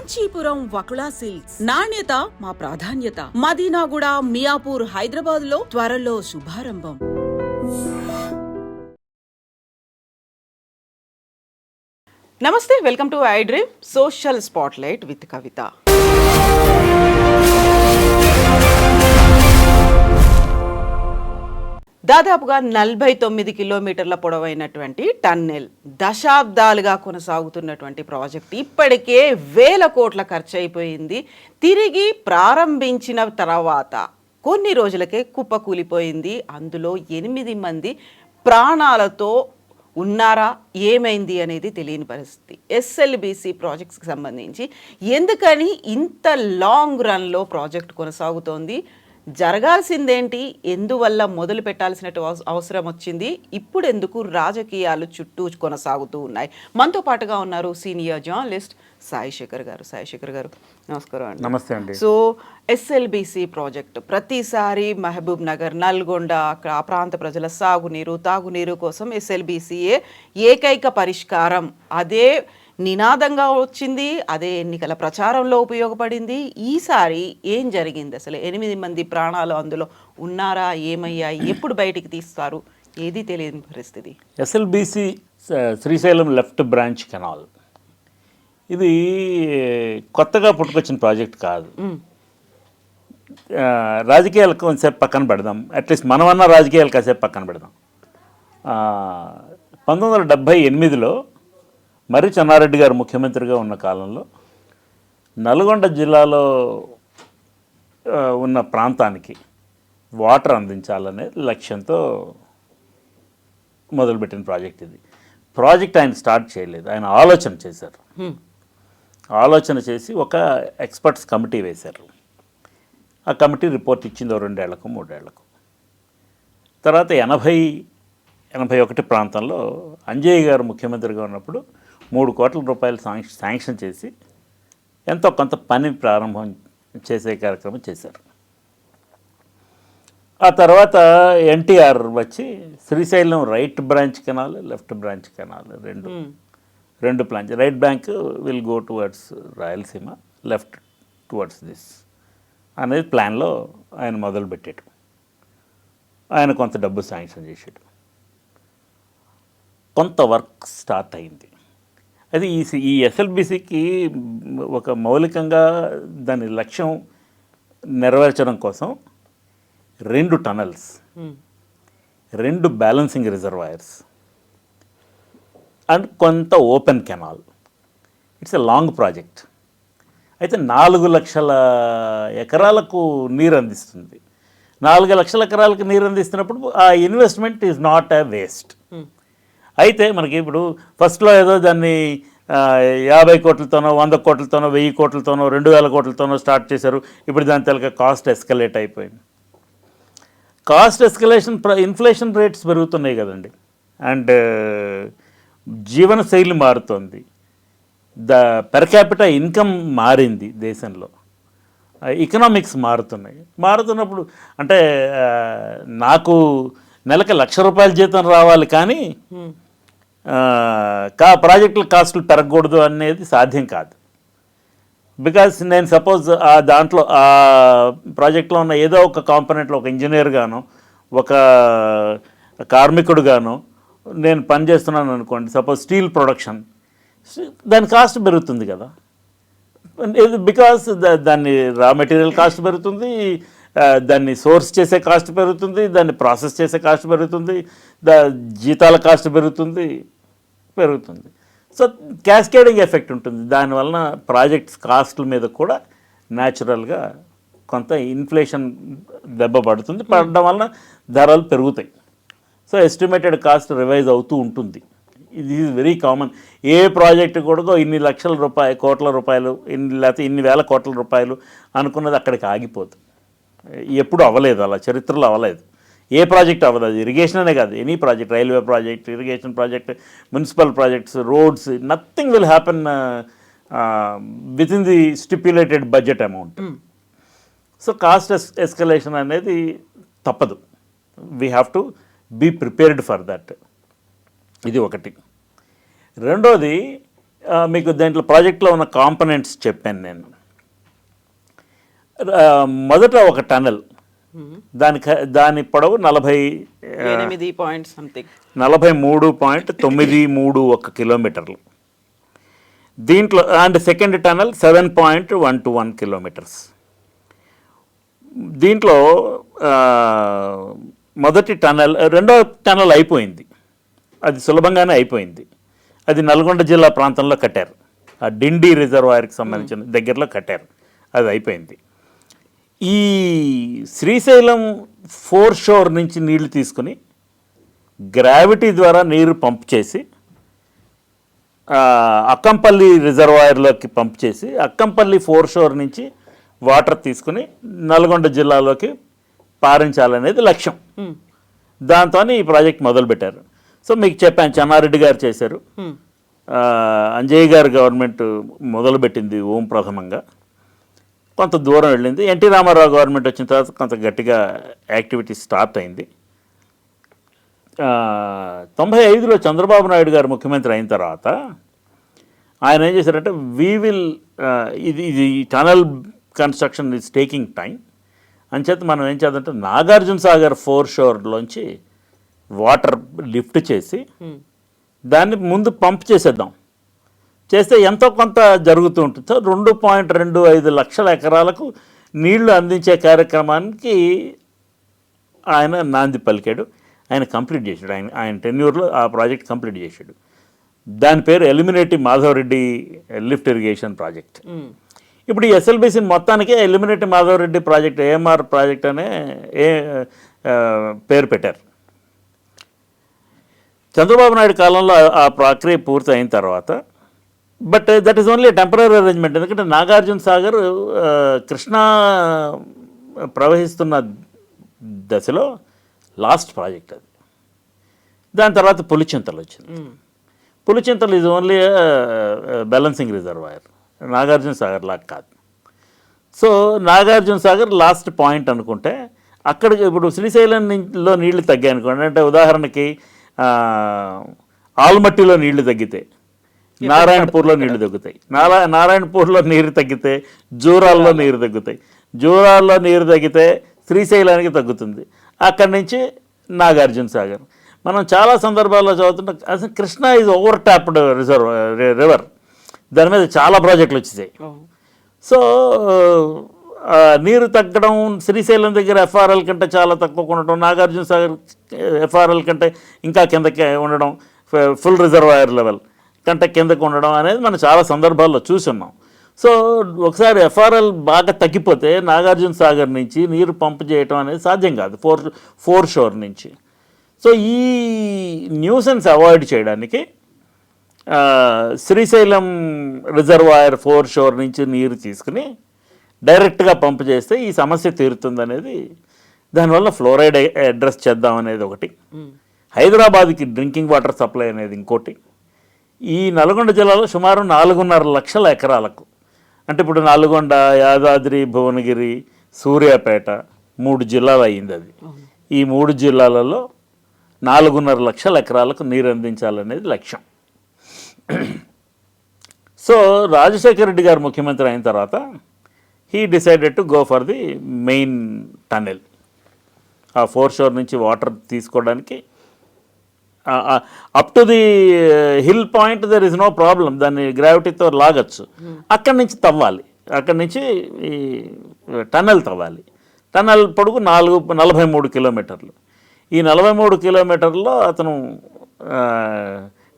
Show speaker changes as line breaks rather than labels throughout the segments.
Kanchipuram Vakula silks నాణ్యత మా ప్రాధాన్యత. మదీనాగూడ, మియాపూర్, హైదరాబాద్ లో త్వరలో శుభారంభం. నమస్తే, welcome to I dream social spotlight with Kavitha. దాదాపుగా 49 కిలోమీటర్ల పొడవైనటువంటి టన్నెల్, దశాబ్దాలుగా కొనసాగుతున్నటువంటి ప్రాజెక్ట్ ఇప్పటికే వేల కోట్ల ఖర్చు అయిపోయింది. తిరిగి ప్రారంభించిన తర్వాత కొన్ని రోజులకే కుప్పకూలిపోయింది. అందులో 8 మంది ప్రాణాలతో ఉన్నారా, ఏమైంది అనేది తెలియని పరిస్థితి. ఎస్ఎల్బిసి ప్రాజెక్ట్స్కి సంబంధించి ఎందుకని ఇంత లాంగ్ రన్లో ప్రాజెక్ట్ కొనసాగుతోంది, జరగాల్సిందేంటి, ఎందువల్ల మొదలు పెట్టాల్సిన అవసరం వచ్చింది, ఇప్పుడు ఎందుకు రాజకీయాలు చుట్టూ కొనసాగుతూ ఉన్నాయి. మనతో పాటుగా ఉన్నారు సీనియర్ జర్నలిస్ట్ సాయి శేఖర్ గారు. సాయి శేఖర్ గారు, నమస్కారం అండి.
నమస్తే అండి.
సో ఎస్ఎల్బిసి ప్రాజెక్ట్ ప్రతిసారి మహబూబ్ నగర్, నల్గొండ, అక్కడ ఆ ప్రాంత ప్రజల సాగునీరు, తాగునీరు కోసం ఎస్ఎల్బిసియే ఏకైక పరిష్కారం, అదే నినాదంగా వచ్చింది, అదే ఎన్నికల ప్రచారంలో ఉపయోగపడింది. ఈసారి ఏం జరిగింది, అసలు 8 మంది ప్రాణాలు అందులో ఉన్నారా, ఏమయ్యాయి, ఎప్పుడు బయటికి తీస్తారు, ఏది తెలియని పరిస్థితి.
SLBC Srisailam left branch canal ఇది కొత్తగా పుట్టుకొచ్చిన ప్రాజెక్ట్ కాదు. రాజకీయాలకు కొంచెంసేపు పక్కన పెడదాం, అట్లీస్ట్ మనమన్నా రాజకీయాలు కాసేపు పక్కన పెడదాం. 1978లో మర్రి చెన్నారెడ్డి గారు ముఖ్యమంత్రిగా ఉన్న కాలంలో నల్గొండ జిల్లాలో ఉన్న ప్రాంతానికి వాటర్ అందించాలనే లక్ష్యంతో మొదలుపెట్టిన ప్రాజెక్ట్ ఇది. ప్రాజెక్ట్ ఆయన స్టార్ట్ చేయలేదు, ఆయన ఆలోచన చేశారు. ఆలోచన చేసి ఒక ఎక్స్పర్ట్స్ కమిటీ వేశారు. ఆ కమిటీ రిపోర్ట్ ఇచ్చింది 2 ఏళ్లకు 3 ఏళ్లకు. తర్వాత 80-81 ప్రాంతంలో అంజయ్య గారు ముఖ్యమంత్రిగా ఉన్నప్పుడు 3 కోట్ల రూపాయలు శాంక్షన్ చేసి ఎంతో కొంత పని ప్రారంభం చేసే కార్యక్రమం చేశారు. ఆ తర్వాత ఎన్టీఆర్ వచ్చి Srisailam right branch canal, left branch canal రెండు plans, right bank will go towards Rayalaseema, left towards this అనేది ప్లాన్లో ఆయన మొదలుపెట్టాడు. ఆయన కొంత డబ్బు శాంక్షన్ చేసాడు, కొంత వర్క్ స్టార్ట్ అయింది. అది ఈ ఎస్ఎల్బిసికి ఒక మౌలికంగా దాని లక్ష్యం నెరవేర్చడం కోసం 2 టనల్స్, 2 బ్యాలెన్సింగ్ రిజర్వాయర్స్ అండ్ కొంత open canal. It's a long project. అయితే 4 లక్షల ఎకరాలకు నీరు అందిస్తుంది. 4 లక్షల ఎకరాలకు నీరు అందిస్తున్నప్పుడు ఆ investment is not a waste. అయితే మనకి ఇప్పుడు ఫస్ట్లో ఏదో దాన్ని 50 కోట్లతోనో 100 కోట్లతోనో 1000 కోట్లతోనో 2000 కోట్లతోనో స్టార్ట్ చేశారు. ఇప్పుడు దాని తలక కాస్ట్ ఎస్కలేట్ అయిపోయింది. కాస్ట్ ఎస్కలేషన్, ఇన్ఫ్లేషన్ రేట్స్ పెరుగుతున్నాయి కదండి, అండ్ జీవన శైలి మారుతుంది, పెర్ క్యాపిటల్ ఇన్కమ్ మారింది దేశంలో, ఎకనామిక్స్ మారుతున్నప్పుడు అంటే నాకు నెలకి ₹1,00,000 జీతం రావాలి కానీ ప్రాజెక్టుల కాస్టులు పెరగకూడదు అనేది సాధ్యం కాదు. బికాస్ నేను సపోజ్ దాంట్లో ఆ ప్రాజెక్ట్లో ఉన్న ఏదో ఒక కాంపోనెంట్లో ఒక ఇంజనీర్ గాను, ఒక కార్మికుడు గాను నేను పనిచేస్తున్నాను అనుకోండి, సపోజ్ స్టీల్ ప్రొడక్షన్, దాని కాస్ట్ పెరుగుతుంది కదా. బికాస్ దాన్ని రా మెటీరియల్ కాస్ట్ పెరుగుతుంది, దాన్ని సోర్స్ చేసే కాస్ట్ పెరుగుతుంది, దాన్ని ప్రాసెస్ చేసే కాస్ట్ పెరుగుతుంది, జీతాల కాస్ట్ పెరుగుతుంది. సో క్యాస్కేడింగ్ ఎఫెక్ట్ ఉంటుంది. దానివలన ప్రాజెక్ట్స్ కాస్ట్ల మీద కూడా న్యాచురల్గా కొంత ఇన్ఫ్లేషన్ దెబ్బ పడడం వలన ధరలు పెరుగుతాయి. సో ఎస్టిమేటెడ్ కాస్ట్ రివైజ్ అవుతూ ఉంటుంది. ఇది is very common. A project కూడా ఇన్ని కోట్ల రూపాయలు లేకపోతే ఇన్ని వేల కోట్ల రూపాయలు అనుకున్నది అక్కడికి ఆగిపోతుంది. ఎప్పుడు అవ్వలేదు, అలా చరిత్రలో అవ్వలేదు. ఏ ప్రాజెక్ట్ అవ్వదు, అది ఇరిగేషన్ అనే కాదు, any project, railway project, irrigation project, municipal projects, roads, nothing will happen with in the stipulated budget amount. So cost escalation అనేది తప్పదు. We have to be prepared for that. ఇది ఒకటి. రెండోది, మీకు దాంట్లో ప్రాజెక్ట్లో ఉన్న కాంపనెంట్స్ చెప్పాను నేను. మొదట ఒక టనల్, దాని పొడవు
8 పాయింట్ సంథింగ్
43.91 కిలోమీటర్లు. దీంట్లో అండ్ సెకండ్ టనల్ 7.121 కిలోమీటర్స్. దీంట్లో మొదటి టనల్, రెండో టనల్ అయిపోయింది, అది సులభంగానే అయిపోయింది. అది నల్గొండ జిల్లా ప్రాంతంలో కట్టారు, ఆ డిండి రిజర్వాయర్కి సంబంధించిన దగ్గరలో కట్టారు, అది అయిపోయింది. ఈ శ్రీశైలం ఫోర్ షోర్ నుంచి నీళ్లు తీసుకుని గ్రావిటీ ద్వారా నీరు పంప్ చేసి అక్కంపల్లి రిజర్వాయర్లోకి పంప్ చేసి అక్కంపల్లి ఫోర్ షోర్ నుంచి వాటర్ తీసుకుని నల్గొండ జిల్లాలోకి పారించాలనేది లక్ష్యం. దాంతో ఈ ప్రాజెక్ట్ మొదలుపెట్టారు. సో మీకు చెప్పాను, చెన్నారెడ్డి గారు చేశారు, అంజయ్య గారు గవర్నమెంట్ మొదలుపెట్టింది ఓం ప్రథమంగా. కొంత దూరం వెళ్ళింది. ఎన్టీ రామారావు గవర్నమెంట్ వచ్చిన తర్వాత కొంత గట్టిగా యాక్టివిటీ స్టార్ట్ అయింది. 95లో చంద్రబాబు నాయుడు గారు ముఖ్యమంత్రి అయిన తర్వాత ఆయన ఏం చేశారంటే, ఇది tunnel construction is taking time అంచేత మనం ఏం చేద్దామంటే నాగార్జున సాగర్ ఫోర్ షోర్లోంచి వాటర్ లిఫ్ట్ చేసి దాన్ని ముందు పంప్ చేసేద్దాం, చేస్తే ఎంతో కొంత జరుగుతూ ఉంటుంది. సో 2.25 లక్షల ఎకరాలకు నీళ్లు అందించే కార్యక్రమానికి ఆయన నాంది పలికాడు. ఆయన కంప్లీట్ చేశాడు, ఆయన టెన్యూర్లో ఆ ప్రాజెక్ట్ కంప్లీట్ చేశాడు. దాని పేరు Elimineti Madhava Reddy lift irrigation project. ఇప్పుడు ఈ ఎస్ఎల్బిసి మొత్తానికి Elimineti Madhava Reddy project, AMR project అనే పేరు పెట్టారు. చంద్రబాబు నాయుడు కాలంలో ఆ ప్రక్రియ పూర్తి అయిన తర్వాత, but that is only temporary arrangement. ఎందుకంటే నాగార్జున సాగర్ కృష్ణా ప్రవహిస్తున్న దశలో లాస్ట్ ప్రాజెక్ట్ అది. దాని తర్వాత పులిచింతలు వచ్చింది. Pulichintala is only balancing reservoir, Nagarjuna Sagar లాగా కాదు. So Nagarjuna Sagar last point అనుకుంటే, అక్కడికి ఇప్పుడు శ్రీశైలంలో నీళ్లు తగ్గాయి అనుకోండి, అంటే ఉదాహరణకి ఆల్మట్టిలో నీళ్లు తగ్గితే నారాయణపూర్లో నీళ్లు తగ్గుతాయి, నారాయణపూర్లో నీరు తగ్గితే జూరాల్లో నీరు తగ్గుతాయి, జూరాల్లో నీరు తగ్గితే శ్రీశైలానికి తగ్గుతుంది, అక్కడి నుంచి నాగార్జున సాగర్. మనం చాలా సందర్భాల్లో చదువుతుంటాం, అసలు Krishna is over tapped river, దాని మీద చాలా ప్రాజెక్టులు వచ్చేసాయి. సో నీరు తగ్గడం, శ్రీశైలం దగ్గర ఎఫ్ఆర్ఎల్ కంటే చాలా తక్కువ ఉండడం, నాగార్జున సాగర్ ఎఫ్ఆర్ఎల్ కంటే ఇంకా కిందకి ఉండడం, ఫుల్ రిజర్వాయర్ లెవెల్ కంటే కిందకు ఉండడం అనేది మనం చాలా సందర్భాల్లో చూస్తున్నాం. సో ఒకసారి ఎఫ్ఆర్ఎల్ బాగా తగ్గిపోతే నాగార్జున సాగర్ నుంచి నీరు పంప్ చేయడం అనేది సాధ్యం కాదు ఫోర్ షోర్ నుంచి. సో ఈ న్యూసెన్స్ అవాయిడ్ చేయడానికి శ్రీశైలం రిజర్వాయర్ ఫోర్ షోర్ నుంచి నీరు తీసుకుని డైరెక్ట్గా పంప్ చేస్తే ఈ సమస్య తీరుతుందనేది, దానివల్ల ఫ్లోరైడ్ అడ్రస్ చేద్దాం అనేది ఒకటి, హైదరాబాద్కి డ్రింకింగ్ వాటర్ సప్లై అనేది ఇంకోటి. ఈ నల్గొండ జిల్లాలో సుమారు 4.5 లక్షల ఎకరాలకు, అంటే ఇప్పుడు నల్గొండ, యాదాద్రి, భువనగిరి, సూర్యాపేట 3 జిల్లాలు అయ్యింది అది. ఈ 3 జిల్లాలలో 4.5 లక్షల ఎకరాలకు నీరు అందించాలనేది లక్ష్యం. సో రాజశేఖర రెడ్డి గారు ముఖ్యమంత్రి అయిన తర్వాత he decided to go for the main tunnel. ఆ ఫోర్ షోర్ నుంచి వాటర్ తీసుకోవడానికి up to the hill point there is no problem, దాన్ని గ్రావిటీతో లాగచ్చు. అక్కడి నుంచి తవ్వాలి, అక్కడి నుంచి ఈ టనెల్ తవ్వాలి. టనెల్ పొడుగు 43 కిలోమీటర్లు. ఈ 43 కిలోమీటర్లో అతను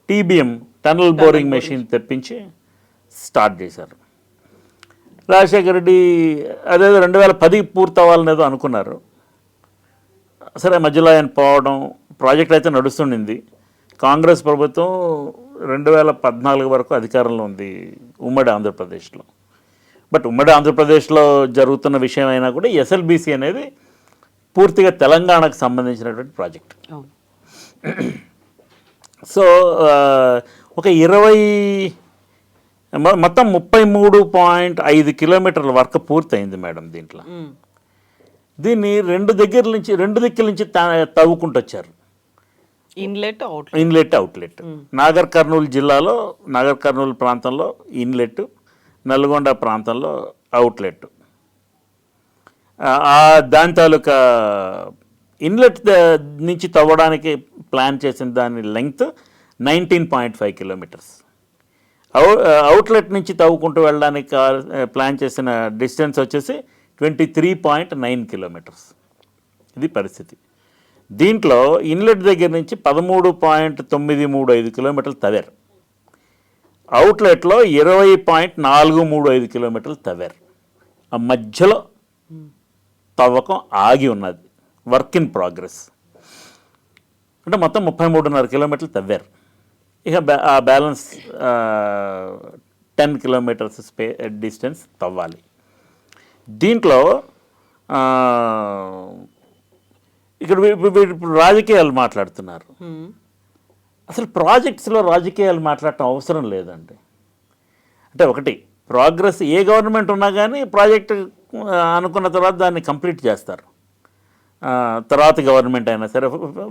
టీబీఎం టనల్ బోరింగ్ మెషిన్ తెప్పించి స్టార్ట్ చేశారు. రాజశేఖర రెడ్డి అదేదో 2010 పూర్తి అవ్వాలనేదో అనుకున్నారు. సరే మధ్యలో ఆయన పోవడం, ప్రాజెక్ట్ అయితే నడుస్తుండింది. కాంగ్రెస్ ప్రభుత్వం 2014 వరకు అధికారంలో ఉంది ఉమ్మడి ఆంధ్రప్రదేశ్లో. బట్ ఉమ్మడి ఆంధ్రప్రదేశ్లో జరుగుతున్న విషయం అయినా కూడా ఎస్ఎల్బిసి అనేది పూర్తిగా తెలంగాణకు సంబంధించినటువంటి ప్రాజెక్ట్. సో ఒక 20 మొత్తం 33.5 కిలోమీటర్ల వర్క్ పూర్తయింది మేడం. దీంట్లో దీన్ని రెండు దిక్కుల నుంచి తవ్వుకుంటూ వచ్చారు.
Inlet out
inlet outlet. Nagar Kurnool జిల్లాలో నాగర్ కర్నూలు ప్రాంతంలో ఇన్లెట్, నల్గొండ ప్రాంతంలో అవుట్లెట్. దాని తాలూకా ఇన్లెట్ నుంచి తవ్వడానికి ప్లాన్ చేసిన దాని లెంగ్త్ 19.5 కిలోమీటర్స్. అవుట్లెట్ నుంచి తవ్వుకుంటూ వెళ్ళడానికి ప్లాన్ చేసిన డిస్టెన్స్ వచ్చేసి 23.9 కిలోమీటర్స్. ఇది పరిస్థితి. దీంట్లో ఇన్లెట్ దగ్గర నుంచి 13.935 కిలోమీటర్లు తవ్వారు. అవుట్లెట్లో 20.435 కిలోమీటర్లు తవ్వారు. ఆ మధ్యలో తవ్వకం ఆగి ఉన్నది, వర్క్ ఇన్ ప్రోగ్రెస్. అంటే మొత్తం 33.5 కిలోమీటర్లు తవ్వారు. ఇక ఆ బ్యాలెన్స్ 10 కిలోమీటర్స్ డిస్టెన్స్ తవ్వాలి. దీంట్లో ఇక్కడ ఇప్పుడు రాజకీయాలు మాట్లాడుతున్నారు. అసలు ప్రాజెక్ట్స్లో రాజకీయాలు మాట్లాడటం అవసరం లేదండి. అంటే ఒకటి, ప్రోగ్రెస్ ఏ గవర్నమెంట్ ఉన్నా కానీ ప్రాజెక్ట్ అనుకున్న తర్వాత దాన్ని కంప్లీట్ చేస్తారు. తర్వాత గవర్నమెంట్ అయినా సరే.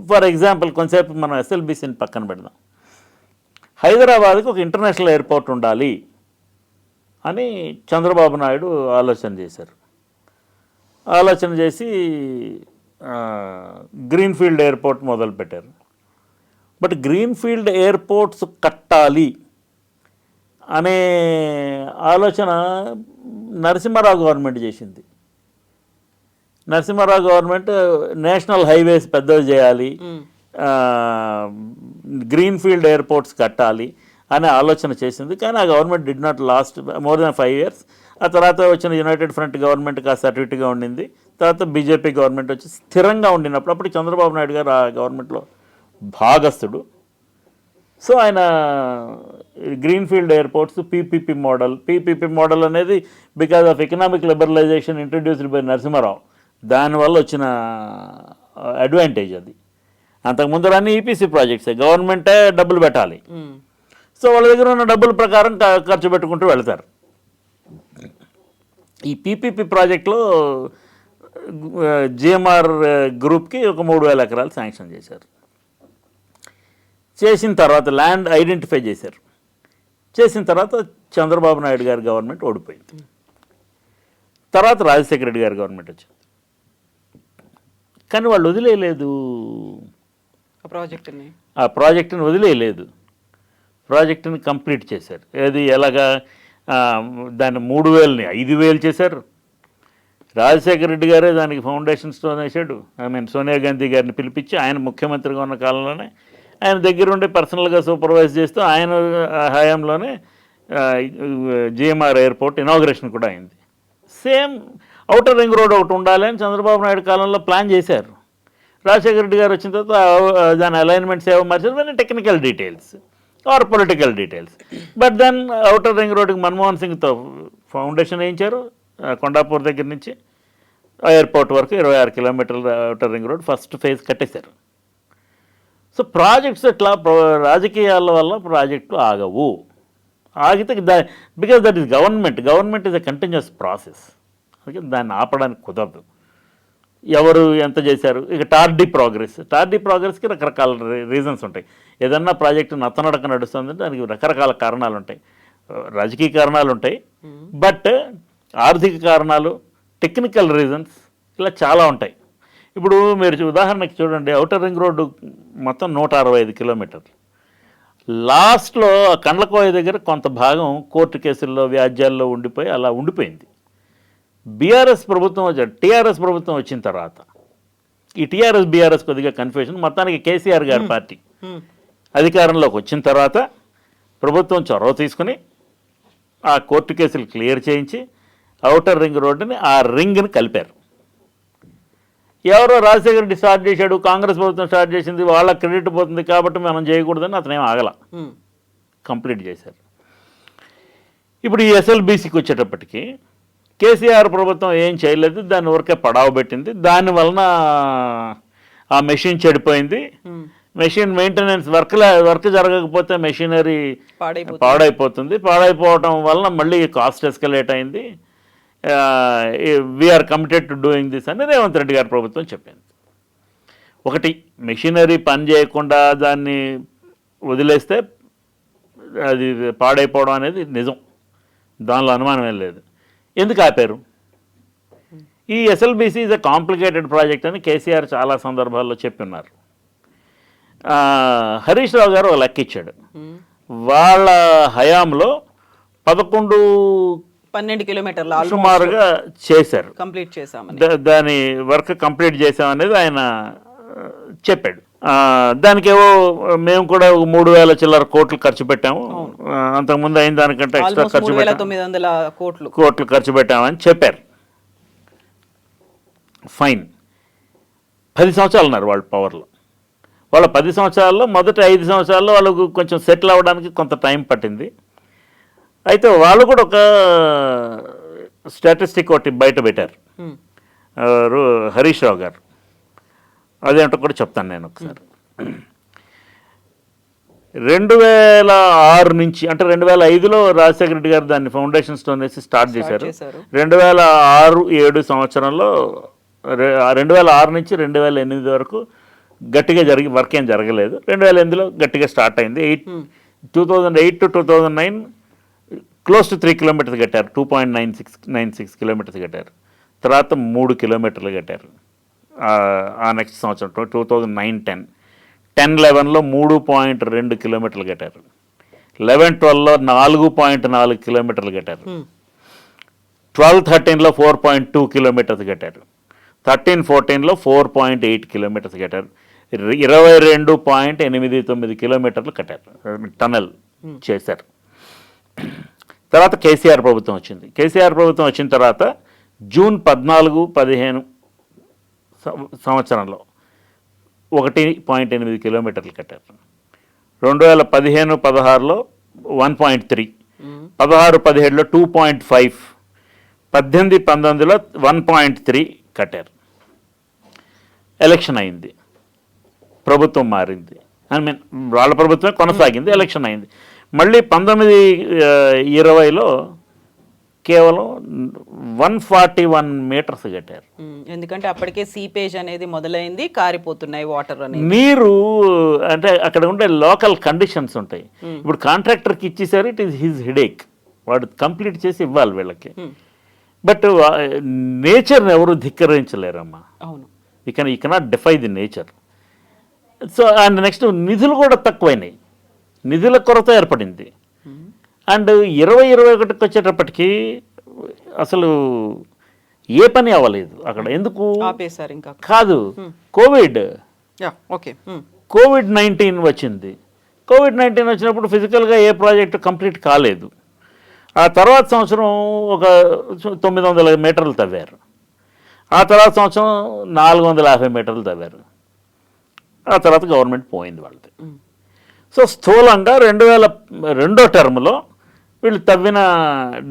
ఫర్ ఎగ్జాంపుల్ కొంతసేపు మనం ఎస్ఎల్బిసిని పక్కన పెడదాం. హైదరాబాద్కి ఒక ఇంటర్నేషనల్ ఎయిర్పోర్ట్ ఉండాలి అని చంద్రబాబు నాయుడు ఆలోచన చేశారు. ఆలోచన చేసి గ్రీన్ఫీల్డ్ ఎయిర్పోర్ట్ మొదలుపెట్టారు. బట్ గ్రీన్ఫీల్డ్ ఎయిర్పోర్ట్స్ కట్టాలి అనే ఆలోచన నరసింహారావు గవర్నమెంట్ చేసింది. నరసింహారావు గవర్నమెంట్ నేషనల్ హైవేస్ పెద్దవి చేయాలి, గ్రీన్ఫీల్డ్ ఎయిర్పోర్ట్స్ కట్టాలి అనే ఆలోచన చేసింది. కానీ ఆ government did not lost more than 5 years. ఆ తర్వాత వచ్చిన యునైటెడ్ ఫ్రంట్ గవర్నమెంట్ కాస్త అటు ఇటుగా ఉండింది. తర్వాత బీజేపీ గవర్నమెంట్ వచ్చి స్థిరంగా ఉండినప్పుడు అప్పుడు చంద్రబాబు నాయుడు గారు ఆ గవర్నమెంట్లో భాగస్థుడు. సో ఆయన గ్రీన్ఫీల్డ్ ఎయిర్పోర్ట్స్ పీపీపీ మోడల్ అనేది because of economic liberalisation introduced by Narasimha Rao, దానివల్ల వచ్చిన అడ్వాంటేజ్ అది. అంతకుముందు అన్ని ఈపీసీ ప్రాజెక్ట్సే, గవర్నమెంటే డబ్బులు పెట్టాలి. సో వాళ్ళ దగ్గర ఉన్న డబ్బుల ప్రకారం ఖర్చు పెట్టుకుంటూ వెళ్తారు. ఈ పీపీపీ ప్రాజెక్ట్లో జిఎంఆర్ గ్రూప్కి ఒక 3,000 ఎకరాలు శాంక్షన్ చేశారు. చేసిన తర్వాత ల్యాండ్ ఐడెంటిఫై చేశారు. చేసిన తర్వాత చంద్రబాబు నాయుడు గారి గవర్నమెంట్ ఓడిపోయింది. తర్వాత రాజశేఖర రెడ్డి గారి గవర్నమెంట్ వచ్చింది. కానీ వాళ్ళు వదిలేయలేదు, ఆ ప్రాజెక్టుని వదిలేయలేదు. ప్రాజెక్టుని కంప్లీట్ చేశారు. ఏది ఎలాగా దాన్ని 3,000ని 5,000 చేశారు. రాజశేఖర రెడ్డి గారే దానికి ఫౌండేషన్ స్టోన్ వేసాడు. సోనియా గాంధీ గారిని పిలిపించి ఆయన ముఖ్యమంత్రిగా ఉన్న కాలంలోనే ఆయన దగ్గర ఉండి పర్సనల్గా సూపర్వైజ్ చేస్తూ ఆయన హయాంలోనే జిఎంఆర్ ఎయిర్పోర్ట్ ఇనాగ్రేషన్ కూడా అయింది. సేమ్ ఔటర్ రింగ్ రోడ్ ఒకటి ఉండాలి అని చంద్రబాబు నాయుడు కాలంలో ప్లాన్ చేశారు. రాజశేఖర రెడ్డి గారు వచ్చిన తర్వాత దాని అలైన్మెంట్స్ ఏవో మార్చారు. ఇవన్నీ technical details or political details. But then outer ring రోడ్కి మన్మోహన్ సింగ్తో ఫౌండేషన్ వేయించారు. కొండాపూర్ దగ్గర నుంచి ఎయిర్పోర్ట్ వరకు 26 కిలోమీటర్ల outer ring road first phase కట్టేశారు. సో ప్రాజెక్ట్స్ ఇట్లా రాజకీయాల వల్ల ప్రాజెక్టులు ఆగవు. ఆగితే because that is government is a continuous process. అందుకే దాన్ని ఆపడానికి కుదరదు. ఎవరు ఎంత చేశారు. ఇక టార్డీ ప్రోగ్రెస్కి రకరకాల రీజన్స్ ఉంటాయి. ఏదన్నా ప్రాజెక్టు నత్తనడక నడుస్తుందంటే దానికి రకరకాల కారణాలు ఉంటాయి. రాజకీయ కారణాలు ఉంటాయి, బట్ ఆర్థిక కారణాలు, టెక్నికల్ రీజన్స్ ఇలా చాలా ఉంటాయి. ఇప్పుడు మీరు ఉదాహరణకి చూడండి, ఔటర్ రింగ్ రోడ్డు మొత్తం 165 కిలోమీటర్లు. లాస్ట్లో కండ్లకోయ దగ్గర కొంత భాగం కోర్టు కేసుల్లో వ్యాజ్యాల్లో ఉండిపోయి అలా ఉండిపోయింది. టీఆర్ఎస్ ప్రభుత్వం వచ్చిన తర్వాత ఈ బీఆర్ఎస్ కొద్దిగా కన్ఫ్యూషన్. మొత్తానికి కేసీఆర్ గారి పార్టీ అధికారంలోకి వచ్చిన తర్వాత ప్రభుత్వం చొరవ తీసుకుని ఆ కోర్టు కేసులు క్లియర్ చేయించి ఔటర్ రింగ్ రోడ్డుని ఆ రింగ్ని కలిపారు. ఎవరో రాజశేఖర రెడ్డి స్టార్ట్ చేశాడు, కాంగ్రెస్ ప్రభుత్వం స్టార్ట్ చేసింది, వాళ్ళ క్రెడిట్ పోతుంది కాబట్టి మనం చేయకూడదని అతనేం ఆగల, కంప్లీట్ చేశారు. ఇప్పుడు ఈ ఎస్ఎల్బీసీకి వచ్చేటప్పటికి కేసీఆర్ ప్రభుత్వం ఏం చేయలేదు, దాన్ని ఊరికే పడావ పెట్టింది. దానివలన ఆ మెషిన్ చెడిపోయింది. మెషిన్ మెయింటెనెన్స్ వర్క్ జరగకపోతే మెషినరీ పాడైపోతుంది. పాడైపోవటం వలన మళ్ళీ కాస్ట్ ఎస్కలేట్ అయింది. We're committed to doing this అని రేవంత్ రెడ్డి గారి ప్రభుత్వం చెప్పింది. ఒకటి మెషినరీ పని చేయకుండా దాన్ని వదిలేస్తే అది పాడైపోవడం అనేది నిజం, దానిలో అనుమానమే లేదు. ఎందుకు ఆపారు? ఈ SLBC is a complicated project అని కేసీఆర్ చాలా సందర్భాల్లో చెప్పున్నారు. హరీష్ రావు గారు లెక్క ఇచ్చాడు, వాళ్ళ హయాంలో
12 కిలోమీటర్లు
సుమారుగా చేశారు,
కంప్లీట్ చేశామని,
దాని వర్క్ కంప్లీట్ చేసామనేది ఆయన చెప్పాడు. దానికేవో మేము కూడా 3,000 చిల్లర కోట్లు ఖర్చు పెట్టాము, అంతకుముందు అయిన దానికంటే ఎక్స్ట్రా ఖర్చు
3,900
కోట్లు ఖర్చు పెట్టామని చెప్పారు. ఫైన్. 10 సంవత్సరాలు ఉన్నారు వాళ్ళు పవర్లో. వాళ్ళ 10 సంవత్సరాల్లో మొదటి 5 సంవత్సరాల్లో వాళ్ళకు కొంచెం సెటిల్ అవ్వడానికి కొంత టైం పట్టింది. అయితే వాళ్ళు కూడా ఒక స్టాటిస్టిక్ ఒకటి బయట పెట్టారు హరీష్ రావు గారు, అదేంటో కూడా చెప్తాను నేను ఒకసారి. 2006 నుంచి, అంటే 2005లో రాజశేఖర రెడ్డి గారు దాన్ని ఫౌండేషన్ స్టోన్ వేసి స్టార్ట్ చేశారు. 2006-7 సంవత్సరంలో 2006 నుంచి 2008 వరకు గట్టిగా వర్క్ ఏం జరగలేదు. 2008లో గట్టిగా స్టార్ట్ అయింది. 2008 to 2009 క్లోజ్ టు 3 కిలోమీటర్స్ కట్టారు, 2.96 కిలోమీటర్స్ కట్టారు. తర్వాత 3 కిలోమీటర్లు కట్టారు ఆ నెక్స్ట్ సంవత్సరం 2009-10. 10-11లో 3.2 కిలోమీటర్లు కట్టారు. 11-12లో 4.4 కిలోమీటర్లు కట్టారు. 12-13లో 4.2 కిలోమీటర్స్ కట్టారు. 13-14లో 4.8 కిలోమీటర్స్ కట్టారు. 22.89 కిలోమీటర్లు కట్టారు, టనల్ చేశారు. తర్వాత కేసీఆర్ ప్రభుత్వం వచ్చింది. కేసీఆర్ ప్రభుత్వం వచ్చిన తర్వాత జూన్ 14-15 సంవత్సరంలో 1.8 కిలోమీటర్లు కట్టారు. 2015-16లో 1.3, 16-17లో 2.5, 18-19లో 1.3 కట్టారు. ఎలక్షన్ అయింది, ప్రభుత్వం మారింది, వాళ్ళ ప్రభుత్వమే కొనసాగింది, ఎలక్షన్ అయింది. మళ్ళీ 19-20లో కేవలం 141 మీటర్స్ కట్టారు.
ఎందుకంటే అప్పటికే సీపేజ్ అనేది మొదలైంది, కారిపోతున్నాయి వాటర్ అనేది.
నీరు అంటే అక్కడ ఉండే లోకల్ కండిషన్స్ ఉంటాయి. ఇప్పుడు కాంట్రాక్టర్కి ఇచ్చేసారు, ఇట్ ఈస్ హిజ్ హెడేక్, వాడు కంప్లీట్ చేసి ఇవ్వాలి వీళ్ళకి. బట్ నేచర్ని ఎవరు ధిక్కరించలేరమ్మా.
అవును,
you cannot defy the nature. So and next నిధులు కూడా తక్కువైనాయి, నిధుల కొరత ఏర్పడింది. అండ్ 2021కి వచ్చేటప్పటికి అసలు ఏ పని అవ్వలేదు అక్కడ. ఎందుకు
ఆపేశారు? ఇంకా
కాదు, కోవిడ్-19 వచ్చింది. కోవిడ్-19 వచ్చినప్పుడు ఫిజికల్గా ఏ ప్రాజెక్టు కంప్లీట్ కాలేదు. ఆ తర్వాత సంవత్సరం ఒక 900 మీటర్లు తవ్వారు. ఆ తర్వాత సంవత్సరం 450 మీటర్లు తవ్వారు. ఆ తర్వాత గవర్నమెంట్ పోయింది వాళ్ళది. సో స్థూలంగా 2002వ టర్మ్లో వీళ్ళు తవ్విన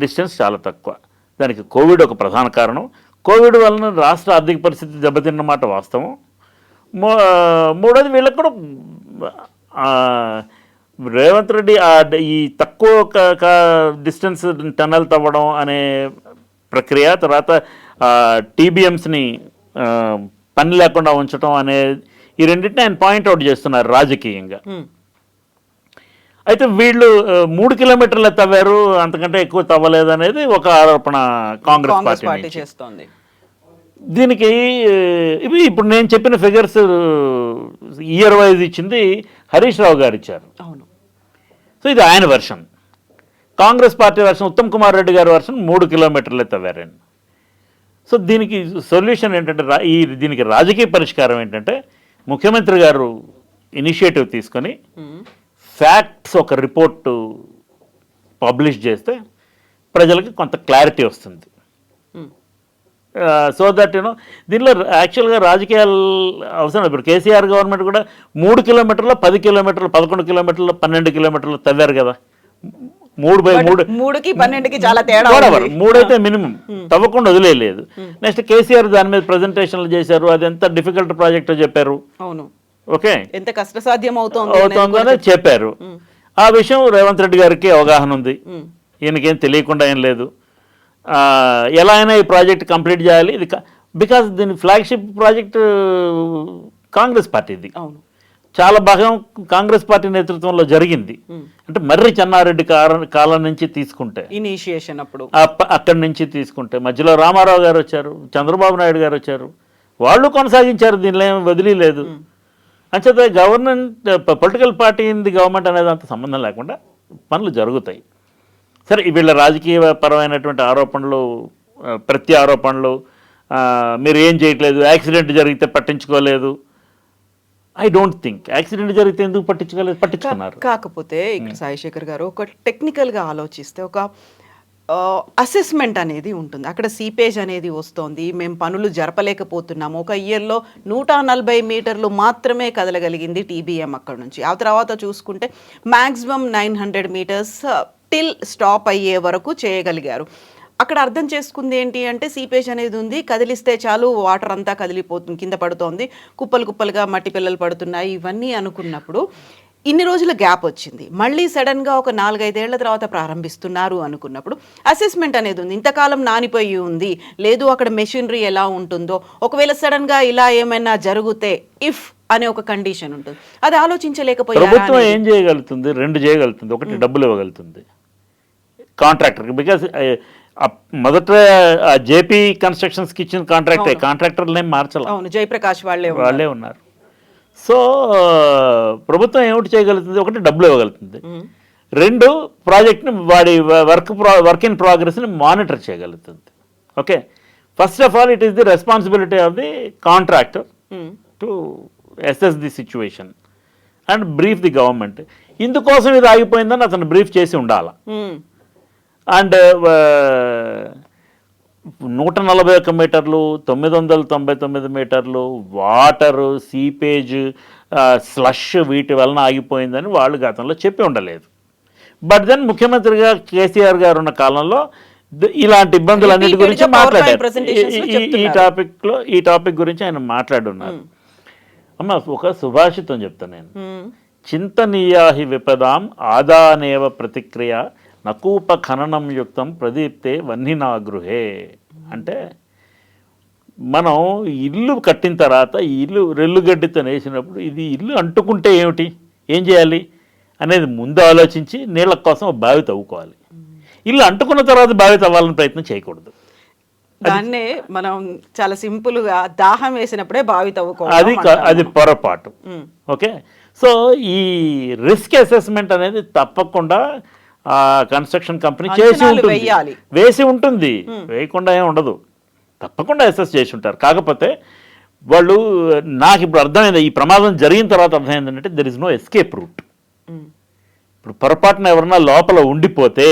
డిస్టెన్స్ చాలా తక్కువ. దానికి కోవిడ్ ఒక ప్రధాన కారణం. కోవిడ్ వలన రాష్ట్ర ఆర్థిక పరిస్థితి దెబ్బతిన్నమాట వాస్తవం. మూడోది వీళ్ళకి కూడా రేవంత్ రెడ్డి ఈ తక్కువ డిస్టెన్స్ టనల్ తవ్వడం అనే ప్రక్రియ, తర్వాత టీబీఎంస్ని పని లేకుండా ఉంచడం అనే ఈ రెండింటిని ఆయన పాయింట్అవుట్ చేస్తున్నారు రాజకీయంగా. అయితే వీళ్ళు 3 కిలోమీటర్లు తవ్వారు, అంతకంటే ఎక్కువ తవ్వలేదు అనేది ఒక ఆరోపణ కాంగ్రెస్ పార్టీ
చేస్తోంది.
దీనికి ఇప్పుడు నేను చెప్పిన ఫిగర్స్ ఇయర్ వైజ్ ఇచ్చింది హరీష్ రావు గారు ఇచ్చారు.
అవును.
సో ఇది ఆయన version. Congress party version, Uttam Kumar Reddy గారి వెర్షన్ 3 కిలోమీటర్లే తవ్వారండి. సో దీనికి సొల్యూషన్ ఏంటంటే, దీనికి రాజకీయ పరిష్కారం ఏంటంటే, ముఖ్యమంత్రి గారు ఇనిషియేటివ్ తీసుకొని ఫ్యాక్ట్స్ ఒక రిపోర్టు పబ్లిష్ చేస్తే ప్రజలకి కొంత క్లారిటీ వస్తుంది. సో దట్ దీనిలో యాక్చువల్గా రాజకీయాలు అవసరం. ఇప్పుడు కేసీఆర్ గవర్నమెంట్ కూడా 3 కిలోమీటర్లు, 10 కిలోమీటర్లు, 11 కిలోమీటర్లు, 12 కిలోమీటర్లు తవ్వారు కదా.
3కి 12కి చాలా తేడా.
3 అయితే మినిమం తవ్వకుండా వదిలేదు. నెక్స్ట్ కేసీఆర్ దాని మీద ప్రజెంటేషన్లు చేశారు, అది ఎంత డిఫికల్ట్ ప్రాజెక్ట్ చెప్పారు.
అవును,
ఓకే,
ఎంత కష్టసాధ్యం అవుతుందని
చెప్పారు. ఆ విషయం రేవంత్ రెడ్డి గారికి అవగాహన ఉంది, ఈయనకేం తెలియకుండా ఏం లేదు. ఎలా అయినా ఈ ప్రాజెక్ట్ కంప్లీట్ చేయాలి, ఇది బికాస్ దీని ఫ్లాగ్షిప్ ప్రాజెక్ట్ కాంగ్రెస్ పార్టీది.
అవును.
చాలా భాగం కాంగ్రెస్ పార్టీ నేతృత్వంలో జరిగింది. అంటే మర్రి చెన్నారెడ్డి కాలం నుంచి తీసుకుంటే,
ఇనిషియేషన్ అప్పుడు
అక్కడి నుంచి తీసుకుంటే, మధ్యలో రామారావు గారు వచ్చారు, చంద్రబాబు నాయుడు గారు వచ్చారు, వాళ్ళు కొనసాగించారు, దీనిలో ఏమి వదిలేదు. అంచేత government political party in the government అనేది అంత సంబంధం లేకుండా పనులు జరుగుతాయి. సరే, వీళ్ళ రాజకీయ పరమైనటువంటి ఆరోపణలు, ప్రతి ఆరోపణలు, మీరు ఏం చేయట్లేదు, యాక్సిడెంట్ జరిగితే పట్టించుకోలేదు. ఐ డోంట్ థింక్ యాక్సిడెంట్ జరిగితే ఎందుకు పట్టించుకున్నారు.
కాకపోతే ఇక్కడ సాయిశేఖర్ గారు ఒక టెక్నికల్గా ఆలోచిస్తే ఒక అసెస్మెంట్ అనేది ఉంటుంది. అక్కడ సీపేజ్ అనేది వస్తోంది, మేము పనులు జరపలేకపోతున్నాము. ఒక ఇయర్లో 140 మీటర్లు మాత్రమే కదలగలిగింది టీబీఎం అక్కడ నుంచి. ఆ తర్వాత చూసుకుంటే మ్యాక్సిమం 900 మీటర్స్ టిల్ స్టాప్ అయ్యే వరకు చేయగలిగారు. అక్కడ అర్థం చేసుకుంది ఏంటి అంటే సీపేజ్ అనేది ఉంది, కదిలిస్తే చాలు వాటర్ అంతా కదిలిపోతుంది, కింద పడుతోంది, కుప్పలు కుప్పలుగా మట్టి పిల్లలు పడుతున్నాయి, ఇవన్నీ అనుకున్నప్పుడు ఇన్ని రోజుల గ్యాప్ వచ్చింది. మళ్ళీ సడన్గా ఒక 4-5 ఏళ్ల తర్వాత ప్రారంభిస్తున్నారు అనుకున్నప్పుడు అసెస్మెంట్ అనేది ఉంది. ఇంతకాలం నానిపోయి ఉంది, లేదు అక్కడ మెషినరీ ఎలా ఉంటుందో, ఒకవేళ సడన్గా ఇలా ఏమైనా జరిగితే ఇఫ్ అనే ఒక కండిషన్ ఉంటుంది. అది ఆలోచించలేకపోయారు.
ప్రభుత్వం ఏం చేయగలుగుతుంది? 2 చేయగలుగుతుంది. ఒకటి, డబ్బులు ఇవ్వగలుగుతుంది కాంట్రాక్టర్కి. బికాస్ మొదట జేపీ కన్స్ట్రక్షన్స్కి ఇచ్చిన కాంట్రాక్టర్లు ఏం మార్చాలి.
అవును, జయప్రకాష్ వాళ్ళే
ఉన్నారు. సో ప్రభుత్వం ఏమిటి చేయగలుగుతుంది? ఒకటి, డబ్బులు ఇవ్వగలుగుతుంది. 2, ప్రాజెక్ట్ని వాడి వర్క్ ఇన్ ప్రోగ్రెస్ని మానిటర్ చేయగలుగుతుంది. Okay, first of all it is the responsibility of the contractor to assess the situation and brief the government. ఇందుకోసం ఇది ఆగిపోయిందని అతను బ్రీఫ్ చేసి ఉండాలి. అండ్ 141 మీటర్లు, 999 మీటర్లు వాటరు, సీపేజ్, స్లష్ వీటి వలన ఆగిపోయిందని వాళ్ళు గతంలో చెప్పి ఉండలేదు. బట్ దెన్ ముఖ్యమంత్రిగా కేసీఆర్ గారు ఉన్న కాలంలో ఇలాంటి ఇబ్బందులన్నిటి గురించి మాట్లాడారు. ఈ టాపిక్ గురించి ఆయన మాట్లాడున్నారు. అమ్మ, ఒక సుభాషితం చెప్తాను నేను. చింతనీయాహి విపదాం ఆదానేవ ప్రతిక్రియ నకూప ఖననం యుక్తం ప్రదీప్తే వన్నినా గృహే. అంటే మనం ఇల్లు కట్టిన తర్వాత ఈ ఇల్లు రెల్లుగడ్డితో వేసినప్పుడు ఇది ఇల్లు అంటుకుంటే ఏం చేయాలి అనేది ముందు ఆలోచించి నీళ్ళ కోసం బావి తవ్వుకోవాలి. ఇల్లు అంటుకున్న తర్వాత బావి తవ్వాలని ప్రయత్నం చేయకూడదు.
దాన్నే మనం చాలా సింపుల్గా దాహం వేసినప్పుడే బావి తవ్వుకోవాలి,
అది పొరపాటు. ఓకే, సో ఈ రిస్క్ అసెస్మెంట్ అనేది తప్పకుండా కన్స్ట్రక్షన్ కంపెనీ వేసి ఉంటుంది, వేయకుండా ఏమి ఉండదు, తప్పకుండా అసెస్ చేసి ఉంటారు. కాకపోతే వాళ్ళు, నాకు ఇప్పుడు అర్థమైంది, ఈ ప్రమాదం జరిగిన తర్వాత అర్థమైంది ఏంటంటే there is no escape route. ఇప్పుడు పొరపాటున ఎవరన్నా లోపల ఉండిపోతే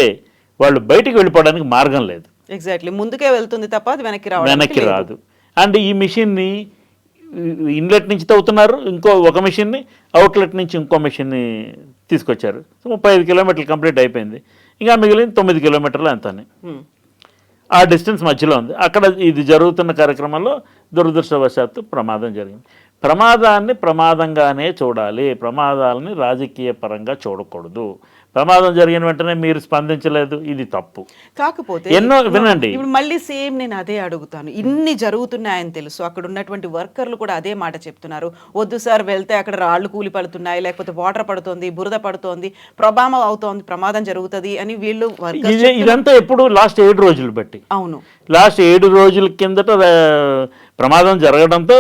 వాళ్ళు బయటికి వెళ్ళిపోవడానికి మార్గం లేదు.
ఎగ్జాక్ట్లీ, ముందుకే వెళ్తుంది తప్ప అది
వెనక్కి రాదు. అండ్ ఈ మిషన్ని ఇన్లెట్ నుంచి తవ్వుతున్నారు, ఒక మిషన్ని అవుట్లెట్ నుంచి ఇంకో మిషన్ని తీసుకొచ్చారు. సో 35 కిలోమీటర్లు కంప్లీట్ అయిపోయింది. ఇంకా మిగిలిన 9 కిలోమీటర్లు అంతని ఆ డిస్టెన్స్ మధ్యలో ఉంది. అక్కడ ఇది జరుగుతున్న కార్యక్రమంలో దురదృష్టవశాత్తు ప్రమాదం జరిగింది. ప్రమాదాన్ని ప్రమాదంగానే చూడాలి, ప్రమాదాలని రాజకీయ పరంగా చూడకూడదు. ప్రమాదం జరిగిన వెంటనే మీరు స్పందించలేదు, ఇది తప్పు.
కాకపోతే
ఎన్నో వినండి,
ఇప్పుడు మళ్ళీ సేమ్ నేను అదే అడుగుతాను. ఇన్ని జరుగుతున్నాయని తెలుసు, అక్కడ ఉన్నటువంటి వర్కర్లు కూడా అదే మాట చెప్తున్నారు. వద్దు సార్, వెళ్తే అక్కడ రాళ్ళు కూలి పడుతున్నాయి, లేకపోతే వాటర్ పడుతోంది, బురద పడుతోంది, ప్రభావం అవుతోంది, ప్రమాదం జరుగుతుంది అని వీళ్ళు
ఇదంతా ఎప్పుడు లాస్ట్ 7 రోజులు బట్టి.
అవును,
లాస్ట్ 7 రోజుల కిందట ప్రమాదం జరగడంతో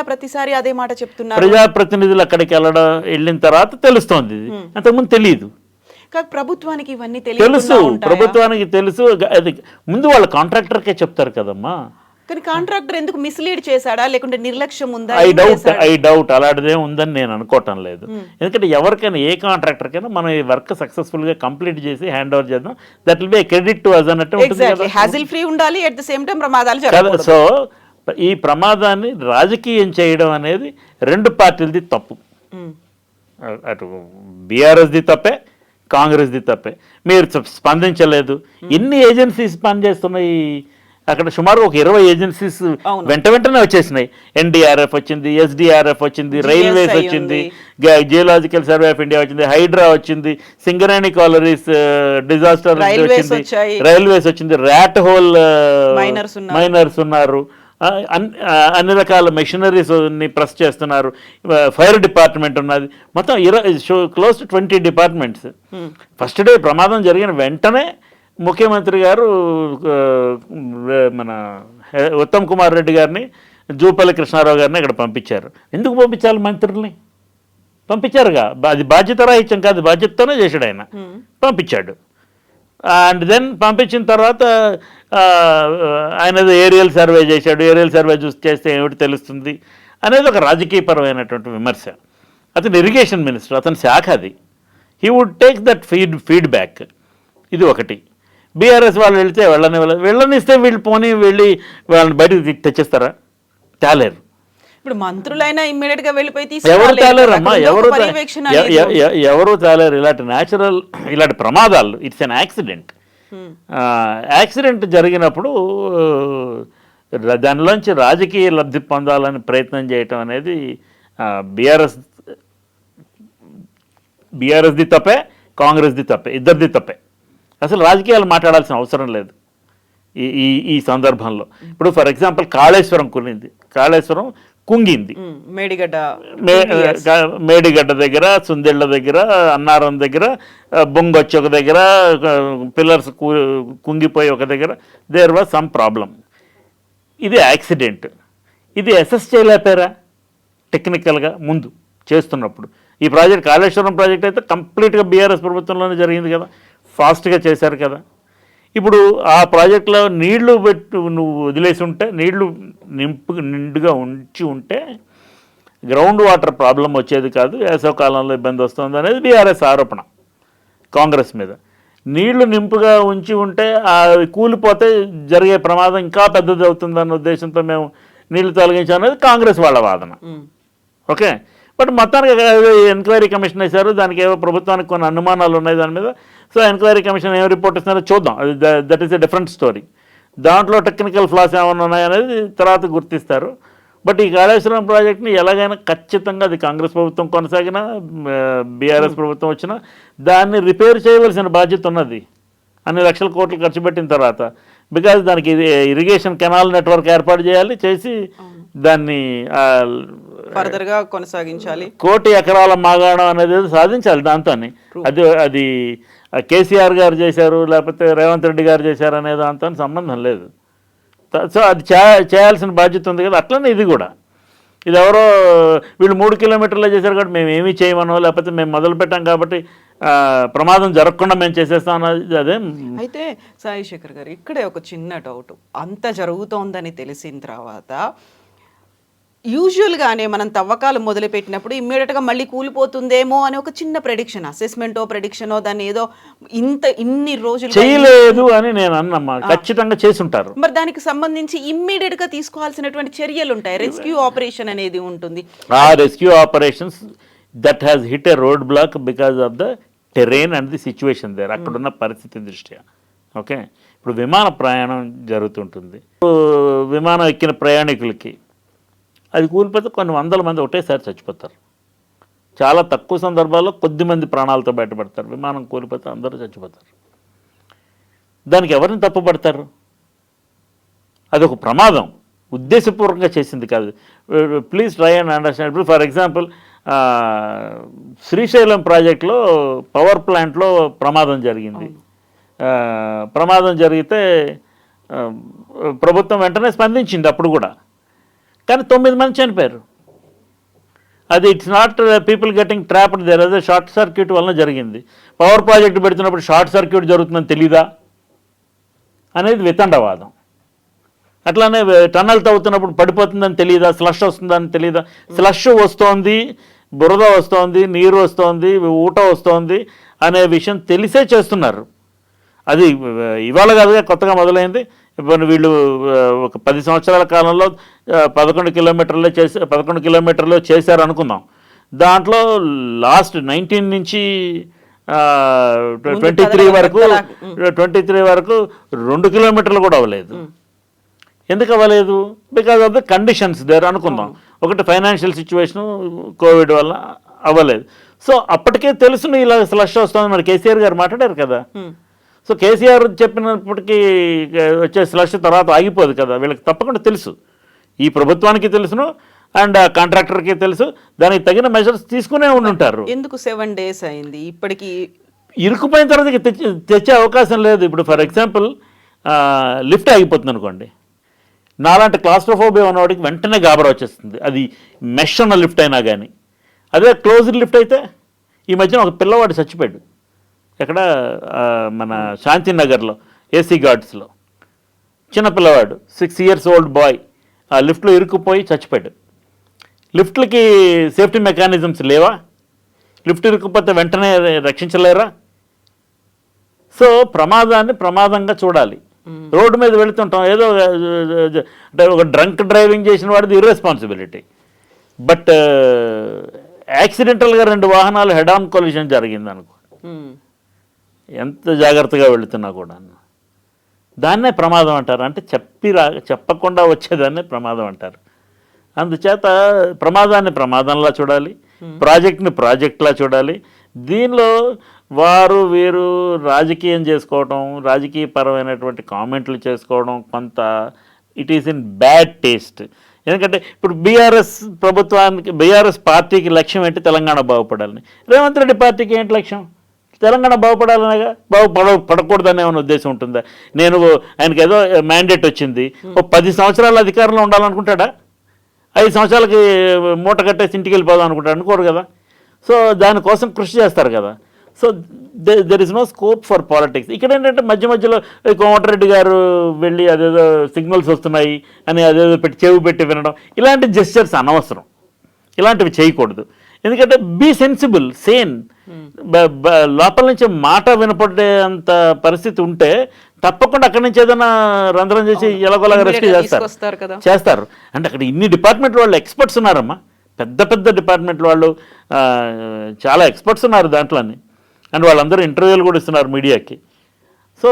ప్రతిసారి అదే మాట చెప్తున్నారు.
ప్రజాప్రతినిధులు అక్కడికి వెళ్ళిన తర్వాత తెలుస్తోంది, అంతకుముందు తెలియదు.
ప్రభుత్వానికి ఇవన్నీ
తెలుసు, ప్రభుత్వానికి తెలుసు. అది ముందు వాళ్ళ కాంట్రాక్టర్కే చెప్తారు కదమ్మా.
కానీ కాంట్రాక్టర్ ఎందుకు మిస్లీడ్ చేశాడా, లేకుంటే నిర్లక్ష్యం ఉందా?
ఐ డౌట్ అలాంటిదే ఉందని నేను అనుకోవటం లేదు. ఎందుకంటే ఎవరికైనా, ఏ కాంట్రాక్టర్కైనా మనం ఈ వర్క్ సక్సెస్ఫుల్ గా కంప్లీట్ చేసి హ్యాండ్ ఓవర్ చేద్దాం, that will be credit to us అన్నట్టు ఉంటుంది.
హ్యాజిల్ ఫ్రీ ఉండాలి, అట్ ది సేమ్ టైం ప్రమాదాలు జరగకూడదు.
సో ఈ ప్రమాదాన్ని రాజకీయం చేయడం అనేది 2 పార్టీలది తప్పు. అటు బీఆర్ఎస్ది తప్పే, కాంగ్రెస్ది తప్పే. మీరు స్పందించలేదు. ఎన్ని ఏజెన్సీస్ పనిచేస్తున్నాయి అక్కడ? సుమారు ఒక 20 ఏజెన్సీస్ వెంటనే వచ్చేసినాయి. ఎన్డీఆర్ఎఫ్ వచ్చింది, ఎస్డీఆర్ఎఫ్ వచ్చింది, రైల్వేస్ వచ్చింది, జియోలాజికల్ సర్వే ఆఫ్ ఇండియా వచ్చింది, హైడ్రా వచ్చింది, సింగరేణి కాలరీస్ డిజాస్టర్ వచ్చింది, రైల్వేస్ వచ్చింది, ర్యాట్ హోల్ మైనర్స్ ఉన్నారు, అన్ని రకాల మెషినరీస్ని ప్రెస్ చేస్తున్నారు, ఫైర్ డిపార్ట్మెంట్ ఉన్నది, మొత్తం close to 20 departments. First day ప్రమాదం జరిగిన వెంటనే ముఖ్యమంత్రి గారు మన ఉత్తమ్ కుమార్ రెడ్డి గారిని, జూపల్లి కృష్ణారావు గారిని ఇక్కడ పంపించారు. ఎందుకు పంపించాలి మంత్రుల్ని? పంపించారుగా, అది బాధ్యతారాహిత్యం కాదు, బాధ్యతతోనే చేశాడు ఆయన, పంపించాడు. అండ్ దెన్ పంపించిన తర్వాత ఆయన ఏరియల్ సర్వే చేశాడు. ఏరియల్ సర్వే చేస్తే ఏమిటి తెలుస్తుంది అనేది ఒక రాజకీయపరమైనటువంటి విమర్శ. అతను ఇరిగేషన్ మినిస్టర్, అతని శాఖ అది. He would take that feedback. ఇది ఒకటి. బీఆర్ఎస్ వాళ్ళు వెళితే వెళ్ళనిస్తే వీళ్ళు పోనీ వెళ్ళి వాళ్ళని బయటకు తెచ్చేస్తారా? తేలేరు.
ఇప్పుడు మంత్రులైనా ఇమ్మీడియట్ గా వెళ్ళిపోయి
ఎవరు తేలేరమ్మా, ఎవరు తేలేరు. ఇలాంటి ప్రమాదాలు, ఇట్స్ అన్ యాక్సిడెంట్. యాక్సిడెంట్ జరిగినప్పుడు దానిలోంచి రాజకీయ లబ్ధి పొందాలని ప్రయత్నం చేయటం అనేది బీఆర్ఎస్ది తప్పే, కాంగ్రెస్ది తప్పే, ఇద్దరిది తప్పే. అసలు రాజకీయాలు మాట్లాడాల్సిన అవసరం లేదు ఈ సందర్భంలో. ఇప్పుడు ఫర్ ఎగ్జాంపుల్ కాళేశ్వరం కుంగింది. మేడిగడ్డ దగ్గర, సుందిళ్ళ దగ్గర, అన్నారం దగ్గర, బొంగొచ్చి ఒక దగ్గర, పిల్లర్స్ కుంగిపోయి ఒక దగ్గర, దేర్ వాజ్ సమ్ ప్రాబ్లం. ఇది యాక్సిడెంట్. ఇది అసెస్ చేయలేపారా టెక్నికల్గా ముందు చేస్తున్నప్పుడు? ఈ ప్రాజెక్ట్, కాళేశ్వరం ప్రాజెక్ట్ అయితే కంప్లీట్గా బీఆర్ఎస్ ప్రభుత్వంలోనే జరిగింది కదా, ఫాస్ట్గా చేశారు కదా. ఇప్పుడు ఆ ప్రాజెక్టులో నీళ్లు నువ్వు వదిలేసి ఉంటే, నీళ్లు నిండుగా ఉంచి ఉంటే గ్రౌండ్ వాటర్ ప్రాబ్లం వచ్చేది కాదు, వేసవకాలంలో ఇబ్బంది వస్తుంది అనేది బీఆర్ఎస్ ఆరోపణ కాంగ్రెస్ మీద. నీళ్లు నింపుగా ఉంచి ఉంటే కూలిపోతే జరిగే ప్రమాదం ఇంకా పెద్దది అవుతుందన్న ఉద్దేశంతో మేము నీళ్లు తొలగించాం అనేది కాంగ్రెస్ వాళ్ళ వాదన. ఓకే, బట్ మొత్తానికి ఎంక్వైరీ కమిషన్ వేశారు. దానికి ఏవో ప్రభుత్వానికి కొన్ని అనుమానాలు ఉన్నాయి దాని మీద. సో ఎంక్వైరీ కమిషన్ ఏం రిపోర్ట్ ఇస్తున్నారో చూద్దాం. That is a different story. దాంట్లో టెక్నికల్ ఫ్లాస్ ఏమైనా ఉన్నాయనేది తర్వాత గుర్తిస్తారు. బట్ ఈ కాళేశ్వరం ప్రాజెక్ట్ని ఎలాగైనా ఖచ్చితంగా, అది కాంగ్రెస్ ప్రభుత్వం కొనసాగినా, బీఆర్ఎస్ ప్రభుత్వం వచ్చినా, దాన్ని రిపేర్ చేయవలసిన బాధ్యత ఉన్నది. అన్ని లక్షల కోట్లు ఖర్చు పెట్టిన తర్వాత. బికాజ్ దానికి ఇరిగేషన్ కెనాల్ నెట్వర్క్ ఏర్పాటు చేయాలి, చేసి దాన్ని
ఫర్దర్గా కొనసాగించాలి. 1 కోటి ఎకరాల మాగాణం అనేది సాధించాలి. దాంతో అది కేసీఆర్ గారు చేశారు, లేకపోతే రేవంత్ రెడ్డి గారు చేశారు అనే దాంతో సంబంధం లేదు. సో అది చేయాల్సిన బాధ్యత ఉంది కదా. అట్లనే ఇది కూడా, ఇది ఎవరో వీళ్ళు 3 కిలోమీటర్లే చేశారు కాబట్టి మేము ఏమీ చేయమనో, లేకపోతే మేము మొదలు పెట్టాం కాబట్టి ప్రమాదం జరగకుండా మేము చేసేస్తాం అన్నది అదే. అయితే సాయి శేఖర్ గారు, ఇక్కడే ఒక చిన్న డౌట్. అంత జరుగుతోందని తెలిసిన తర్వాత యూజువల్గానే మనం తవ్వకాలు మొదలుపెట్టినప్పుడు ఇమ్మీడియట్గా మళ్ళీ కూలిపోతుందేమో అని ఒక చిన్న ప్రెడిక్షన్, ప్రెడిక్షనో దాన్ని ఏదో ఇన్ని రోజులు
చేయలేదు అని నేను అన్నమ్మా. ఖచ్చితంగా చేసుంటారు.
మరి దానికి సంబంధించి ఇమ్మీడియట్గా తీసుకోవాల్సినటువంటి చర్యలు ఉంటాయి. రెస్క్యూ ఆపరేషన్ అనేది ఉంటుంది.
ఆ rescue operations that has hit a road block because of the terrain and the situation there, అక్కడున్న పరిస్థితి దృష్ట్యా. ఓకే, ఇప్పుడు విమాన ప్రయాణం జరుగుతుంటుంది. విమానం ఎక్కిన ప్రయాణికులకి అది కూలిపోతే కొన్ని వందల మంది ఒకటేసారి చచ్చిపోతారు. చాలా తక్కువ సందర్భాల్లో కొద్ది మంది ప్రాణాలతో బయటపడతారు. విమానం కూలిపోతే అందరూ చచ్చిపోతారు. దానికి ఎవరిని తప్పుపడతారు? అదొక ప్రమాదం, ఉద్దేశపూర్వకంగా చేసింది కాదు. Please try and understand. ఇప్పుడు ఫర్ ఎగ్జాంపుల్ శ్రీశైలం ప్రాజెక్టులో పవర్ ప్లాంట్లో ప్రమాదం జరిగింది. ప్రమాదం జరిగితే ప్రభుత్వం వెంటనే స్పందించింది అప్పుడు కూడా, కానీ 9 మంది చనిపోయారు. అది it's not people getting trapped there, అదే షార్ట్ సర్క్యూట్ వలన జరిగింది. పవర్ ప్రాజెక్ట్ పెడుతున్నప్పుడు షార్ట్ సర్క్యూట్ జరుగుతుందని తెలీదా అనేది వితండవాదం. అట్లానే టన్నల్ తవ్వుతున్నప్పుడు పడిపోతుందని తెలియదా, స్లష్ వస్తుందని తెలియదా? స్లష్ వస్తోంది, బురద వస్తోంది, నీరు వస్తోంది, ఊట వస్తోంది అనే విషయం తెలిసే చేస్తున్నారు. అది ఇవాళ కాదుగా కొత్తగా మొదలైంది. ఇప్పుడు వీళ్ళు ఒక 10 సంవత్సరాల కాలంలో 11 కిలోమీటర్లు చేశారు అనుకుందాం. దాంట్లో లాస్ట్ 19 నుంచి 23 వరకు 2 కిలోమీటర్లు కూడా అవ్వలేదు. ఎందుకు అవ్వలేదు? Because of the conditions there అనుకుందాం. ఒకటి ఫైనాన్షియల్ సిచ్యువేషను, కోవిడ్ వల్ల అవ్వలేదు. సో అప్పటికే తెలుసు ఇలా స్లష్ వస్తుంది. మరి కేసీఆర్ గారు మాట్లాడారు కదా. సో కేసీఆర్ చెప్పినప్పటికీ వచ్చే స్లష్ తర్వాత ఆగిపోదు కదా. వీళ్ళకి తప్పకుండా తెలుసు ఈ ప్రభుత్వానికి తెలుసును అండ్ కాంట్రాక్టర్కి తెలుసు, దానికి తగిన మెజర్స్ తీసుకునే ఉంటారు.
ఎందుకు 7 days అయింది ఇప్పటికి?
ఇరుకుపోయిన తర్వాత ఇక తెచ్చే అవకాశం లేదు. ఇప్పుడు ఫర్ ఎగ్జాంపుల్ లిఫ్ట్ ఆగిపోతుంది అనుకోండి, నాలాంటి క్లాస్ట్రోఫోబియా ఉన్నవాడికి వెంటనే గాబరా వచ్చేస్తుంది, అది మెష్ ఉన్న లిఫ్ట్ అయినా కానీ. అదే క్లోజ్డ్ లిఫ్ట్ అయితే, ఈ మధ్యన ఒక పిల్లవాడు చచ్చిపోయాడు ఎక్కడ, మన శాంతినగర్లో ఏసీ గార్డ్స్లో చిన్న పిల్లవాడు, 6 years old బాయ్ ఆ లిఫ్ట్లో ఇరుక్కుపోయి చచ్చిపోయాడు. లిఫ్ట్లకి సేఫ్టీ మెకానిజమ్స్ లేవా? లిఫ్ట్ ఇరుక్కుపోతే వెంటనే రక్షించలేరా? సో ప్రమాదాన్ని ప్రమాదంగా చూడాలి. రోడ్డు మీద వెళుతుంటాం, ఏదో అంటే ఒక డ్రంక్ డ్రైవింగ్ చేసిన వాడిది ఇర్రెస్పాన్సిబిలిటీ, బట్ యాక్సిడెంటల్గా 2 వాహనాలు హెడ్ ఆన్ కొలిషన్ జరిగింది అనుకో, ఎంత జాగ్రత్తగా వెళుతున్నా కూడా దాన్నే ప్రమాదం అంటారు. అంటే చెప్పకుండా వచ్చేదాన్నే ప్రమాదం అంటారు. అందుచేత ప్రమాదాన్ని ప్రమాదంలా చూడాలి, ప్రాజెక్ట్ని ప్రాజెక్ట్లా చూడాలి. దీనిలో వారు వీరు రాజకీయం చేసుకోవడం, రాజకీయపరమైనటువంటి కామెంట్లు చేసుకోవడం కొంత it is in bad taste. ఎందుకంటే ఇప్పుడు బీఆర్ఎస్ పార్టీకి లక్ష్యం ఏంటి? తెలంగాణ బాగుపడాలని. రేవంత్ రెడ్డి పార్టీకి ఏంటి లక్ష్యం? తెలంగాణ బాగుపడాలనగా, పడకూడదనే ఏమైనా ఉద్దేశం ఉంటుందా? ఆయనకి ఏదో మ్యాండేట్ వచ్చింది, 10 సంవత్సరాల అధికారంలో ఉండాలనుకుంటాడా? 5 సంవత్సరాలకి మూట కట్టేసి ఇంటికి వెళ్ళిపోదాం అనుకుంటాడు? అనుకోరు కదా. సో దానికోసం కృషి చేస్తారు కదా. So there is no scope for politics. ఇక్కడ ఏంటంటే మధ్యలో కోమటిరెడ్డి గారు వెళ్ళి అదేదో సిగ్నల్స్ వస్తున్నాయి అని అదేదో చెవి పెట్టి వినడం, ఇలాంటి జెస్చర్స్ అనవసరం, ఇలాంటివి చేయకూడదు. ఎందుకంటే బీ సెన్సిబుల్, సేన్. లోపల నుంచి మాట వినపడే అంత పరిస్థితి ఉంటే తప్పకుండా అక్కడి నుంచి ఏదైనా రంధ్రం చేసి ఎలాగోలాగా రెస్క్యూ చేస్తారు. అంటే అక్కడ ఇన్ని డిపార్ట్మెంట్ వాళ్ళు ఎక్స్పర్ట్స్ ఉన్నారమ్మా, పెద్ద డిపార్ట్మెంట్ వాళ్ళు చాలా ఎక్స్పర్ట్స్ ఉన్నారు దాంట్లోని. అండ్ వాళ్ళందరూ ఇంటర్వ్యూలు కూడా ఇస్తున్నారు మీడియాకి. సో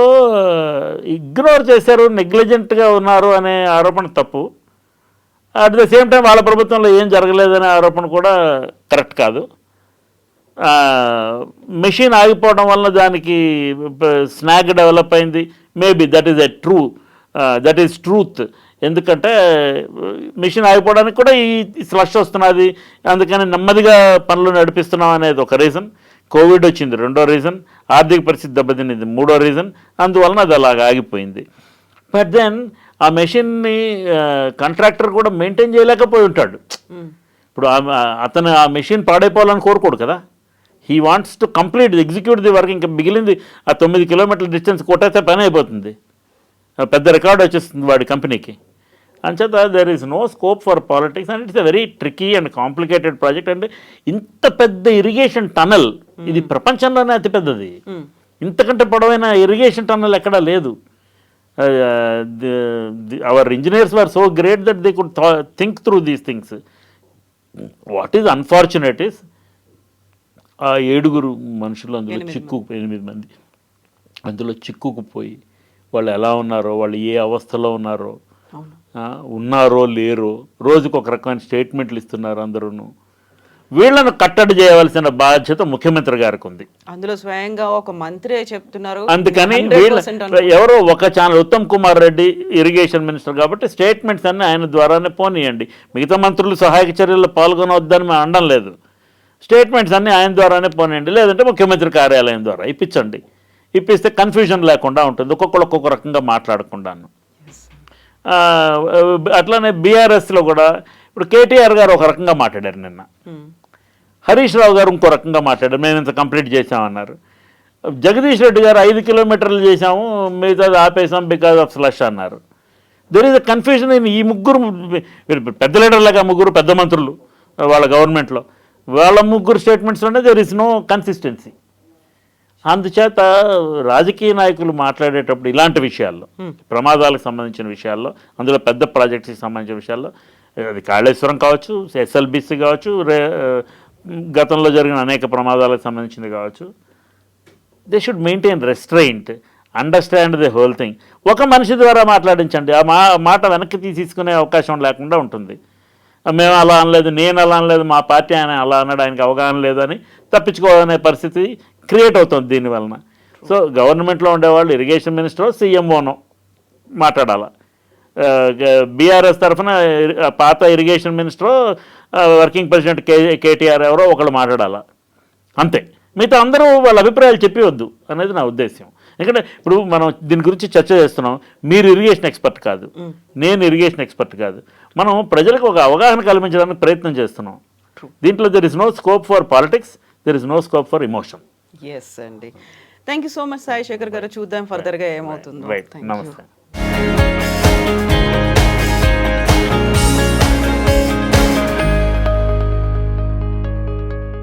ఇగ్నోర్ చేశారు, నెగ్లిజెంట్గా ఉన్నారు అనే ఆరోపణ తప్పు. అట్ ద సేమ్ టైం వాళ్ళ ప్రభుత్వంలో ఏం జరగలేదనే ఆరోపణ కూడా కరెక్ట్ కాదు. మెషిన్ ఆగిపోవడం వల్ల దానికి స్నాగ్ డెవలప్ అయింది, మేబీ దట్ ఈస్ ట్రూత్. ఎందుకంటే మెషిన్ ఆగిపోవడానికి కూడా ఈ స్లష్ వస్తున్నది, అందుకని నెమ్మదిగా పనులు నడిపిస్తున్నాం అనేది ఒక రీజన్. కోవిడ్ వచ్చింది రెండో రీజన్, ఆర్థిక పరిస్థితి దెబ్బతిన్నది మూడో రీజన్, అందువలన అది అలాగ ఆగిపోయింది. బట్ దెన్ ఆ మెషిన్ని కాంట్రాక్టర్ కూడా మెయింటైన్ చేయలేకపోయి ఉంటాడు. ఇప్పుడు అతను ఆ మెషిన్ పాడైపోవాలని కోరుకోడు కదా. He wants to complete execute the work. ఇంకా మిగిలింది ఆ 9 kilometer డిస్టెన్స్ కొట్టేస్తే పని అయిపోతుంది, పెద్ద రికార్డు వచ్చేస్తుంది వాడి కంపెనీకి. అంచేత there is no scope for politics and it's a very tricky and complicated project. And ఇంత పెద్ద ఇరిగేషన్ టనల్ ఇది ప్రపంచంలోనే అతిపెద్దది. ఇంతకంటే పొడవైన ఇరిగేషన్ టనల్ ఎక్కడా లేదు. Hour engineers were so great that they could think through these things. What is unfortunate is ఆ 7 మనుషులు అందులో 8 మంది అందులో చిక్కుకుపోయి వాళ్ళు ఎలా ఉన్నారో, వాళ్ళు ఏ అవస్థలో ఉన్నారో, ఉన్నారో లేరో, రోజుకు ఒక రకమైన స్టేట్మెంట్లు ఇస్తున్నారు అందరూ. వీళ్లను కట్టడి చేయవలసిన బాధ్యత ముఖ్యమంత్రి గారికి ఉంది.
అందులో స్వయంగా ఒక మంత్రి చెప్తున్నారు.
అందుకని ఎవరో ఒక channel, Uttam Kumar Reddy irrigation minister కాబట్టి స్టేట్మెంట్స్ అన్నీ ఆయన ద్వారానే పోనీయండి. మిగతా మంత్రులు సహాయక చర్యల్లో పాల్గొనవద్దని మేము అనడం లేదు. స్టేట్మెంట్స్ అన్నీ ఆయన ద్వారానే పోనీయండి, లేదంటే ముఖ్యమంత్రి కార్యాలయం ద్వారా ఇప్పించండి. ఇప్పిస్తే కన్ఫ్యూజన్ లేకుండా ఉంటుంది, ఒక్కొక్కరు ఒక్కొక్క రకంగా మాట్లాడకుండాను. అట్లానే బీఆర్ఎస్లో కూడా ఇప్పుడు కేటీఆర్ గారు ఒక రకంగా మాట్లాడారు నిన్న, హరీష్ రావు గారు ఇంకో రకంగా మాట్లాడారు, మేము ఇంత కంప్లీట్ చేసామన్నారు. జగదీష్ రెడ్డి గారు 5 kilometers చేసాము, మిగతాది ఆపేసాం బికాజ్ ఆఫ్ స్లష్ అన్నారు. There is a confusion. ఈ ముగ్గురు పెద్ద లీడర్లుగా, ముగ్గురు పెద్ద మంత్రులు వాళ్ళ గవర్నమెంట్లో, వాళ్ళ ముగ్గురు స్టేట్మెంట్స్లోనే దెర్ ఈజ్ నో కన్సిస్టెన్సీ. అందుచేత రాజకీయ నాయకులు మాట్లాడేటప్పుడు ఇలాంటి విషయాల్లో, ప్రమాదాలకు సంబంధించిన విషయాల్లో, అందులో పెద్ద ప్రాజెక్ట్స్కి సంబంధించిన విషయాల్లో, అది కాళేశ్వరం కావచ్చు, ఎస్ఎల్బిసి కావచ్చు, గతంలో జరిగిన అనేక ప్రమాదాలకు సంబంధించింది కావచ్చు, they should maintain restraint, understand the whole thing. ఒక మనిషి ద్వారా మాట్లాడించండి, ఆ మాట వెనక్కి తీసుకునే అవకాశం లేకుండా ఉంటుంది. మేము అలా అనలేదు, నేను అలా అనలేదు, మా పార్టీ ఆయన అలా అన్నాడు, ఆయనకి అవగాహన లేదని తప్పించుకోవాలనే పరిస్థితి క్రియేట్ అవుతుంది దీనివలన. సో గవర్నమెంట్లో ఉండేవాళ్ళు ఇరిగేషన్ మినిస్టరో సీఎంఓనో మాట్లాడాలా, బీఆర్ఎస్ తరఫున పాత irrigation minister working president KTR ఎవరో ఒకళ్ళు మాట్లాడాలా, అంతే. మిగతా అందరూ వాళ్ళ అభిప్రాయాలు చెప్పవద్దు అనేది నా ఉద్దేశం. ఎందుకంటే ఇప్పుడు మనం దీని గురించి చర్చ చేస్తున్నాం, మీరు ఇరిగేషన్ ఎక్స్పర్ట్ కాదు, నేను ఇరిగేషన్ ఎక్స్పర్ట్ కాదు. మనం ప్రజలకు ఒక అవగాహన కల్పించడానికి ప్రయత్నం చేస్తున్నాం. దీంట్లో there is no scope for politics, there is no scope for emotion.
Yes అండి. Thank you so much Sai Sekhar గారు. చూద్దాం ఫర్దర్గా ఏమవుతుందో.
రైట్, నమస్తే.